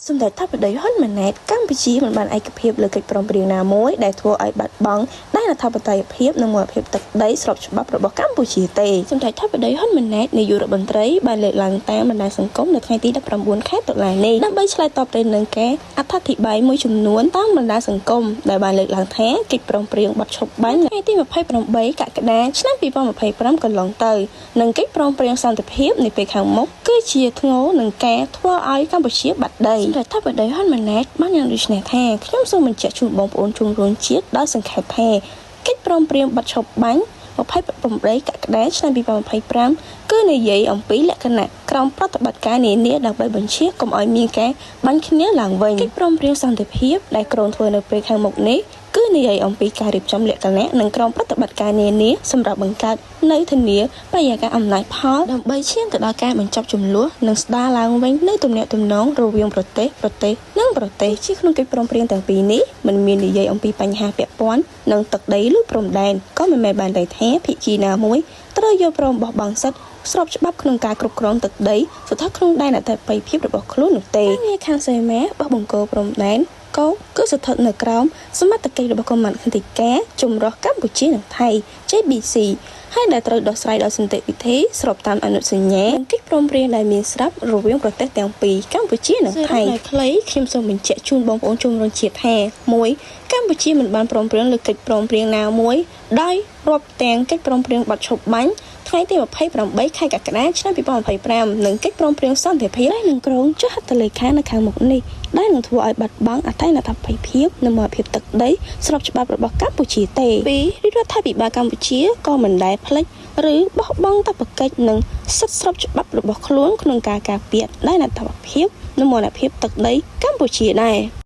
Xung đột thấp đầy hết mình nét Campuchia mình bàn ai cập hiệp lực kịch prom prieng nào mối đại thua ai bạt bóngได้là thấp đầy hiệp nâng một hiệp tật đấy sọc bắp rồi bỏ Campuchia tề xung đột thấp đầy hết mình nétใน Europe บน ត្រីបានលើកឡើងតាមបណ្ដាញសង្គមនៅថ្ងៃទី 19 ខែតុលានេះដើម្បីឆ្លើយតបទៅនឹងការអត្ថាធិប្បាយមួយចំនួនតាមបណ្ដាញសង្គមដែលបានលើកឡើងថាកិច្ចព្រមព្រៀងបាត់ឈប់បាញ់ថ្ងៃទី 28 កក្កដាឆ្នាំ 2025 កន្លងទៅនិងកិច្ចព្រមព្រៀងសន្តិភាពនៅពេលខាងមុខគឺជាធ្ងរនឹងការធ្វើឲ្យកម្ពុជាបាត់ដីតែថាបដិហនម៉ាណែតបានយ៉ាងដូចនេះថាខ្ញុំសូមបញ្ជាក់ជូនបងប្អូនជនរួមជាតិដោយសង្ខេបថាកិច្ចព្រមព្រៀងបាត់ឈប់បាញ់ 28 កក្កដាឆ្នាំ 2025 គឺនិយាយអំពីលក្ខណៈក្រមប្រតិបត្តិការនានាដើម្បីបញ្ជាកុំឲ្យមានការបាញ់គ្នាឡើងវិញកិច្ចព្រមព្រៀងសន្តិភាពដែលក្រុងធ្វើនៅពេលខាងមុខនេះគឺនិយាយអំពីការរៀបចំលក្ខណៈនិងក្រមប្រតិបត្តិការនានាសម្រាប់បង្កើតនៅធានាបរិយាកាសអំណាចផលដើម្បីឈានទៅដល់ការបញ្ចប់ចំនួននិងស្ដារឡើងវិញនៅទំនាក់ទំនងរវាងប្រទេសនិងប្រទេសជាក្នុងកិច្ចព្រមព្រៀងទាំងពីរនេះមិនមាននិយាយអំពីបញ្ហាពាក់ព័ន្ធនឹងទឹកដីឬព្រំដែនក៏មិនមែនបានតែថាភាគីណាមួយត្រូវយកព្រមបោះបង់សិទ្ធិស្របច្បាប់ក្នុងការគ្រប់គ្រងទឹកដីស្ថិតក្នុងដែនអធិបតេយ្យភាពរបស់ខ្លួននោះទេការងារខាងសេមាបោះបង្គោលព្រំដែនគឺស្ថិតនៅក្រោមសមត្ថកិច្ចរបស់គណៈកម្មាធិការចម្រុះកម្ពុជានិងថៃ JBC ហើយដែលត្រូវដោះស្រាយដោយសន្តិវិធីស្របតាមអនុសញ្ញានិងកិច្ចព្រមព្រៀងដែលមានស្រាប់រវាងប្រទេសទាំងពីរកម្ពុជានិងថៃខ្លីខ្ញុំសូមបញ្ជាក់ជូនបងប្អូនជនរួមជាតិថា1កម្ពុជាមិនបានព្រមព្រៀងលើកិច្ចព្រមព្រៀងណាមួយដោយរាប់ទាំងកិច្ចព្រមព្រៀងបាត់ឈប់បាញ់ថ្ងៃទី 28 ខែកក្កដាឆ្នាំ 2025 និងកិច្ចព្រមព្រៀងសន្តិភាពដែលនឹងក្រុងចុះហត្ថលេខានៅខាងមុខនេះដែលនឹងធ្វើឲ្យបាត់បង់អធិបតេយ្យភាពនិងមហិភាពទឹកដីស្របច្បាប់របស់កម្ពុជាទេ2រដ្ឋាភិបាលកម្ពុជាក៏មិនដែលភ្លេចឬបោះបង់តបកិច្ចនិងសិទ្ធិស្របច្បាប់របស់ខ្លួនក្នុងការការពារដែនអធិបតេយ្យភាពនិងមហិភាពទឹកដីកម្ពុជាដែរ